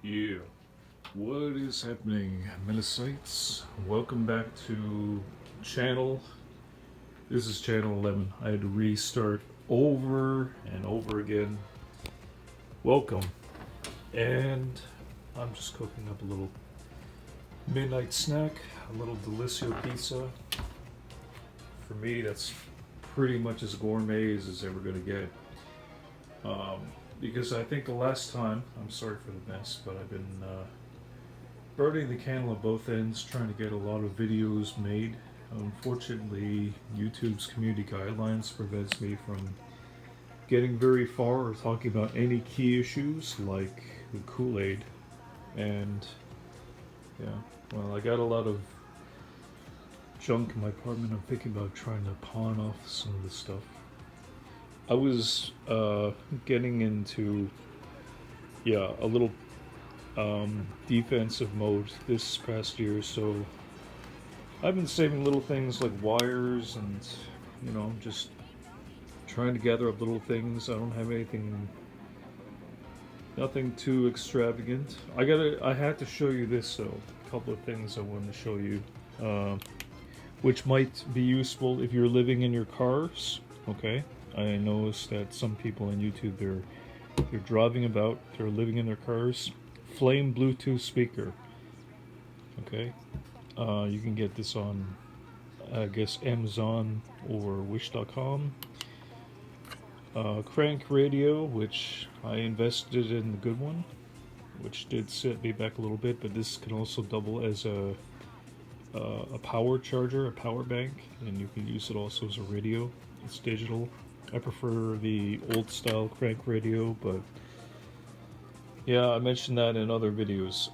Yeah. What is happening, Melicites? Welcome back to channel. This is channel 11. I had to restart over and over again. Welcome. And I'm just cooking up a little midnight snack, a little Delicio pizza. For me, that's pretty much as gourmet as it's ever going to get. Because I think the last time, I'm sorry for the mess, but I've been burning the candle at both ends, trying to get a lot of videos made. Unfortunately, YouTube's community guidelines prevents me from getting very far or talking about any key issues like the Kool-Aid. And yeah, well, I got a lot of junk in my apartment. I'm thinking about trying to pawn off some of the stuff. I was getting into a little defensive mode this past year, so I've been saving little things like wires and just trying to gather up little things. I don't have nothing too extravagant. I had to show you this though. A couple of things I wanted to show you, which might be useful if you're living in your cars. Okay. I noticed that some people on YouTube, they're driving about, they're living in their cars. Flame Bluetooth speaker. Okay, you can get this on, I guess, Amazon or Wish.com. Crank radio, which I invested in the good one, which did set me back a little bit, but this can also double as a power charger, a power bank, and you can use it also as a radio. It's digital. I prefer the old style crank radio, but yeah, I mentioned that in other videos.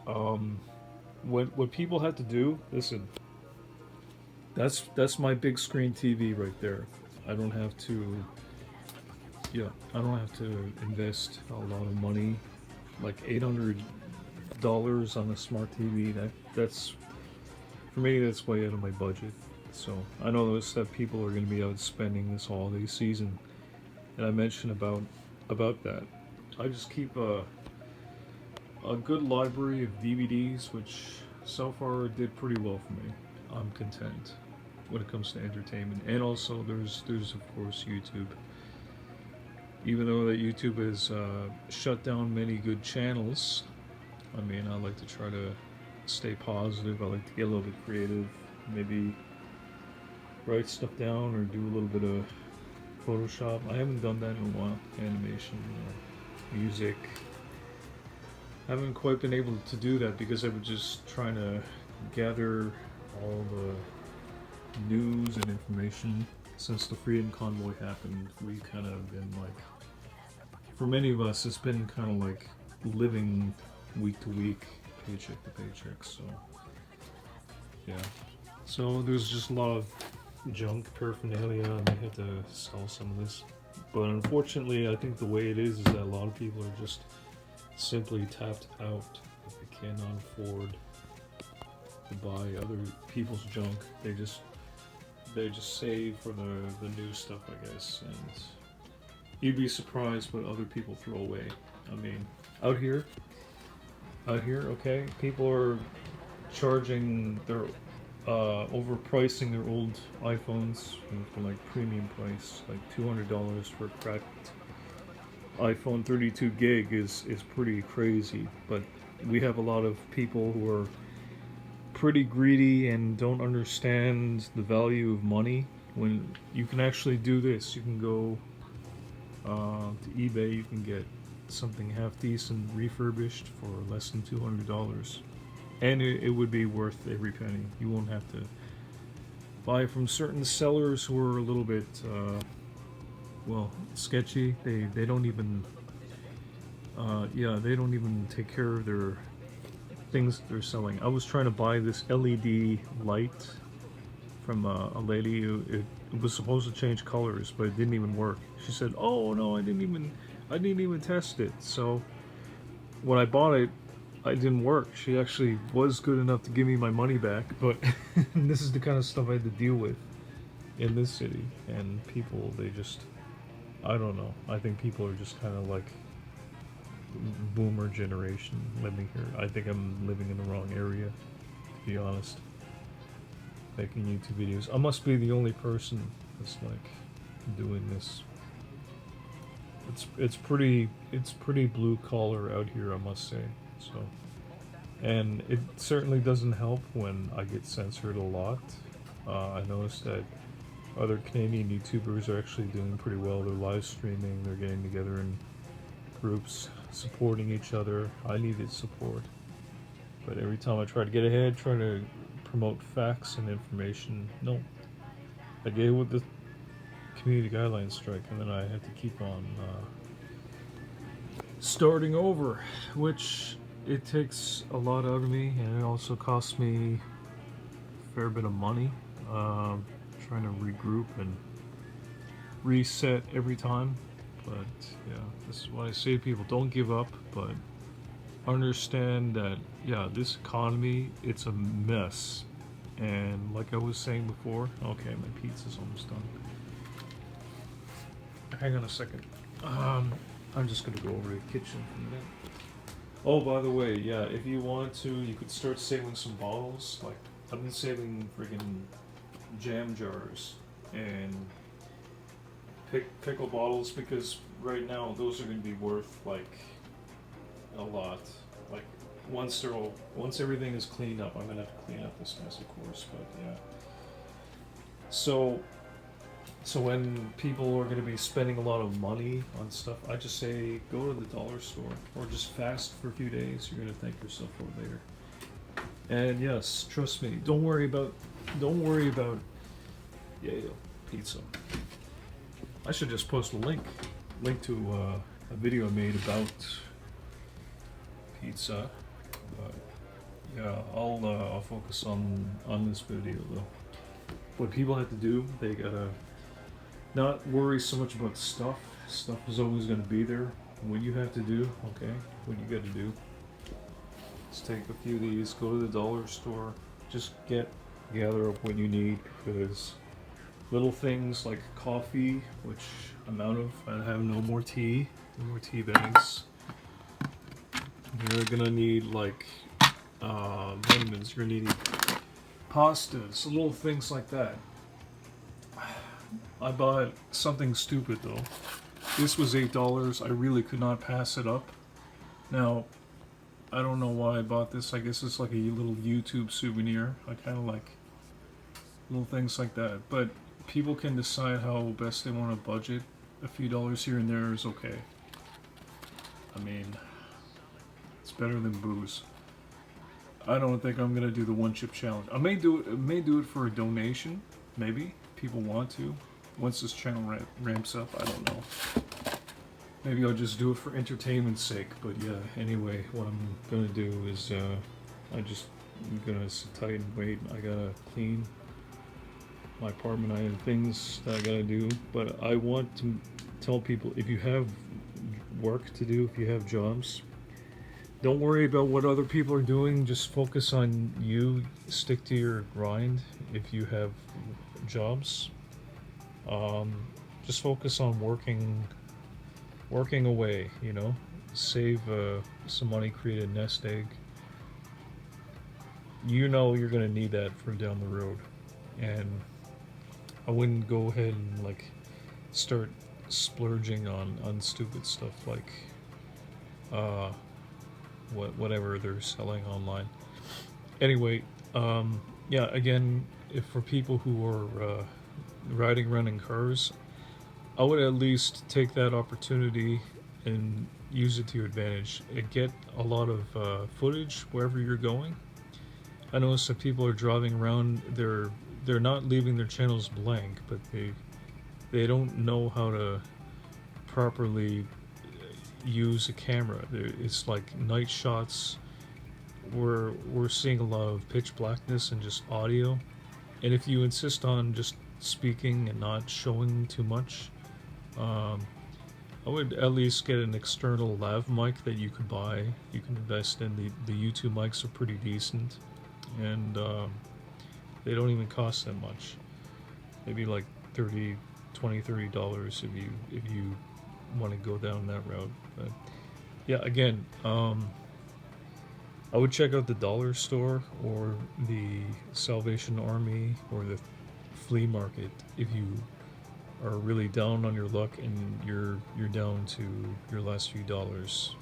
What people have to do, listen, that's my big screen TV right there. I don't have to, I don't have to invest a lot of money, like $800 on a smart TV. That's for me, that's way out of my budget. So I noticed that people are going to be out spending this holiday season, and I mentioned about that. I just keep a good library of DVDs, which so far did pretty well for me. I'm content when it comes to entertainment, and also there's of course YouTube. Even though that YouTube has shut down many good channels, I mean, I like to try to stay positive. I like to get a little bit creative, maybe write stuff down or do a little bit of Photoshop. I haven't done that in a while. Animation, music. I haven't quite been able to do that because I was just trying to gather all the news and information. Since the Freedom Convoy happened, we kind of been like, for many of us, it's been kind of like living week to week, paycheck to paycheck. So yeah, so there's just a lot of junk paraphernalia. I may have to sell some of this, but unfortunately, I think the way it is that a lot of people are just simply tapped out. If they cannot afford to buy other people's junk, they just save for the new stuff, I guess. And you'd be surprised what other people throw away. I mean, out here, okay, people are charging their overpricing their old iPhones for like premium price, like $200 for a cracked iPhone 32 gig is pretty crazy. But we have a lot of people who are pretty greedy and don't understand the value of money. When you can actually do this, you can go to eBay, you can get something half decent refurbished for less than $200, and it would be worth every penny. You won't have to buy from certain sellers who are a little bit sketchy. They don't even they don't even take care of their things they're selling. I was trying to buy this LED light from a lady who it was supposed to change colors, but it didn't even work. She said, "Oh no, I didn't even test it." So when I bought it, it didn't work. She actually was good enough to give me my money back, but this is the kind of stuff I had to deal with in this city. And people, they just, I don't know. I think people are just kind of like boomer generation living here. I think I'm living in the wrong area, to be honest. Making YouTube videos. I must be the only person that's like doing this. It's pretty blue collar out here, I must say. So, and it certainly doesn't help when I get censored a lot. I noticed that other Canadian YouTubers are actually doing pretty well. They're live streaming. They're getting together in groups, supporting each other. I needed support, but every time I try to get ahead, try to promote facts and information, no. I get with the community guidelines strike, and then I had to keep on starting over, which it takes a lot out of me, and it also costs me a fair bit of money. Trying to regroup and reset every time. But yeah, this is what I say to people: don't give up, but understand that yeah, this economy, it's a mess. And like I was saying before, okay, my pizza's almost done. Hang on a second. I'm just gonna go over to the kitchen for a minute. Oh, by the way, yeah, if you wanted to, you could start saving some bottles. Like, I've been saving friggin' jam jars and pickle bottles, because right now those are going to be worth like a lot. Like once everything is cleaned up, I'm going to have to clean up this mess, of course. But yeah. So when people are going to be spending a lot of money on stuff, I just say go to the dollar store or just fast for a few days. You're going to thank yourself for it later. And yes, trust me. Don't worry about yeah, pizza. I should just post a link to a video I made about pizza. But yeah, I'll focus on this video though. What people have to do, they gotta not worry so much about stuff. Stuff is always gonna be there. What you have to do, okay, what you gotta do, is take a few of these, go to the dollar store, just gather up what you need, because little things like coffee, which I'm out of. I have no more tea bags. You're gonna need like vitamins. You're gonna need pastas, little things like that. I bought something stupid though. This was $8. I really could not pass it up. Now, I don't know why I bought this. I guess it's like a little YouTube souvenir. I kind of like little things like that. But people can decide how best they want to budget. A few dollars here and there is okay. I mean, it's better than booze. I don't think I'm gonna do the one chip challenge. I may do it for a donation. Maybe people want to. Once this channel ramps up, I don't know. Maybe I'll just do it for entertainment's sake. But yeah, anyway, what I'm gonna do is I'm gonna sit tight and wait. I gotta clean my apartment. I have things that I gotta do, but I want to tell people, if you have work to do, if you have jobs, don't worry about what other people are doing. Just focus on you. Stick to your grind. If you have jobs, just focus on working away. You know, save some money, create a nest egg. You know you're gonna need that for down the road, and I wouldn't go ahead and like start splurging on stupid stuff like whatever they're selling online. Anyway, yeah, again, if for people who are riding around in cars, I would at least take that opportunity and use it to your advantage and get a lot of footage wherever you're going. I notice that people are driving around, they're not leaving their channels blank, but they don't know how to properly use a camera. It's like night shots. We're seeing a lot of pitch blackness and just audio. And if you insist on just speaking and not showing too much, I would at least get an external lav mic that you could buy. You can invest in. The YouTube mics are pretty decent, and they don't even cost that much. Maybe like $30 if you want to go down that route. But Yeah, again, I would check out the dollar store or the Salvation Army or the flea market if you are really down on your luck and you're down to your last few dollars.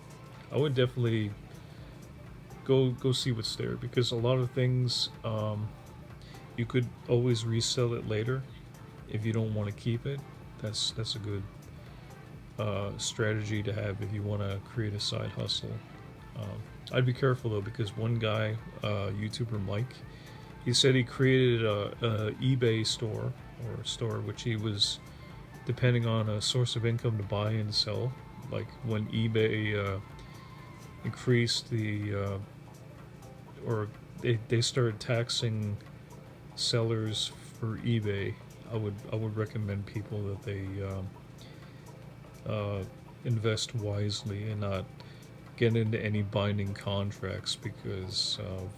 I would definitely go see what's there because a lot of things you could always resell it later if you don't want to keep it. That's a good strategy to have if you want to create a side hustle. Um, I'd be careful though because one guy, YouTuber Mike, he said he created a eBay store or a store which he was depending on a source of income to buy and sell. Like when eBay increased or they started taxing sellers for eBay, I would recommend people that they invest wisely and not get into any binding contracts because of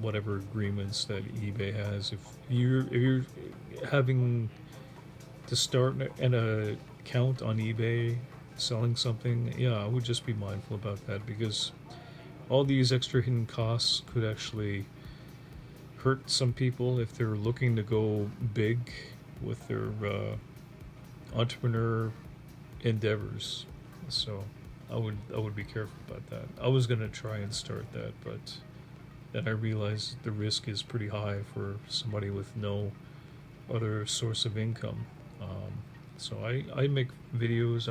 whatever agreements that eBay has. If you're having to start an account on eBay selling something, yeah, I would just be mindful about that because all these extra hidden costs could actually hurt some people if they're looking to go big with their entrepreneur endeavors. So I would be careful about that. I was gonna try and start that, but then I realized the risk is pretty high for somebody with no other source of income. Um, so I make videos.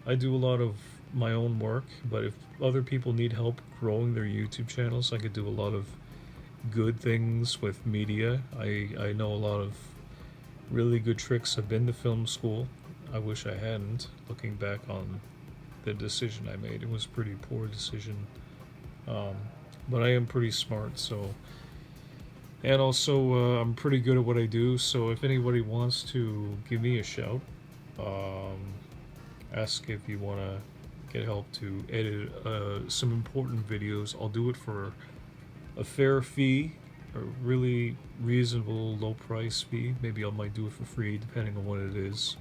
I do a lot of my own work, but if other people need help growing their YouTube channels, I could do a lot of good things with media. I know a lot of really good tricks. I've been to film school. I wish I hadn't. Looking back on the decision I made, it was a pretty poor decision. Um, but I am pretty smart, so and also I'm pretty good at what I do. So if anybody wants to give me a shout, um, ask if you want to get help to edit some important videos. I'll do it for a fair fee, a really reasonable low price fee. Maybe I might do it for free depending on what it is.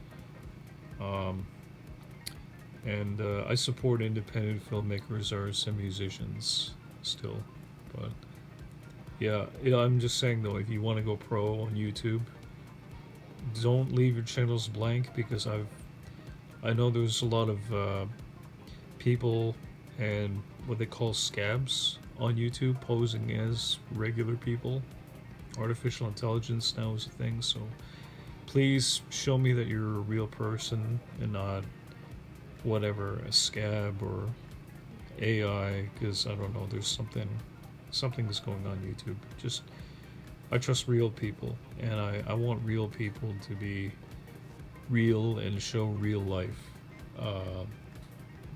Um, and I support independent filmmakers, artists, and musicians still. But yeah, I'm just saying though, if you want to go pro on YouTube, don't leave your channels blank because I know there's a lot of people and what they call scabs on YouTube posing as regular people. Artificial intelligence now is a thing, so please show me that you're a real person and not whatever, a scab or AI, because I don't know, there's something that's going on YouTube. Just I trust real people, and I want real people to be real and show real life. Uh,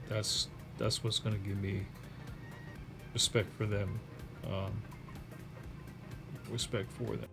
that's what's going to give me respect for them. Um, respect for them.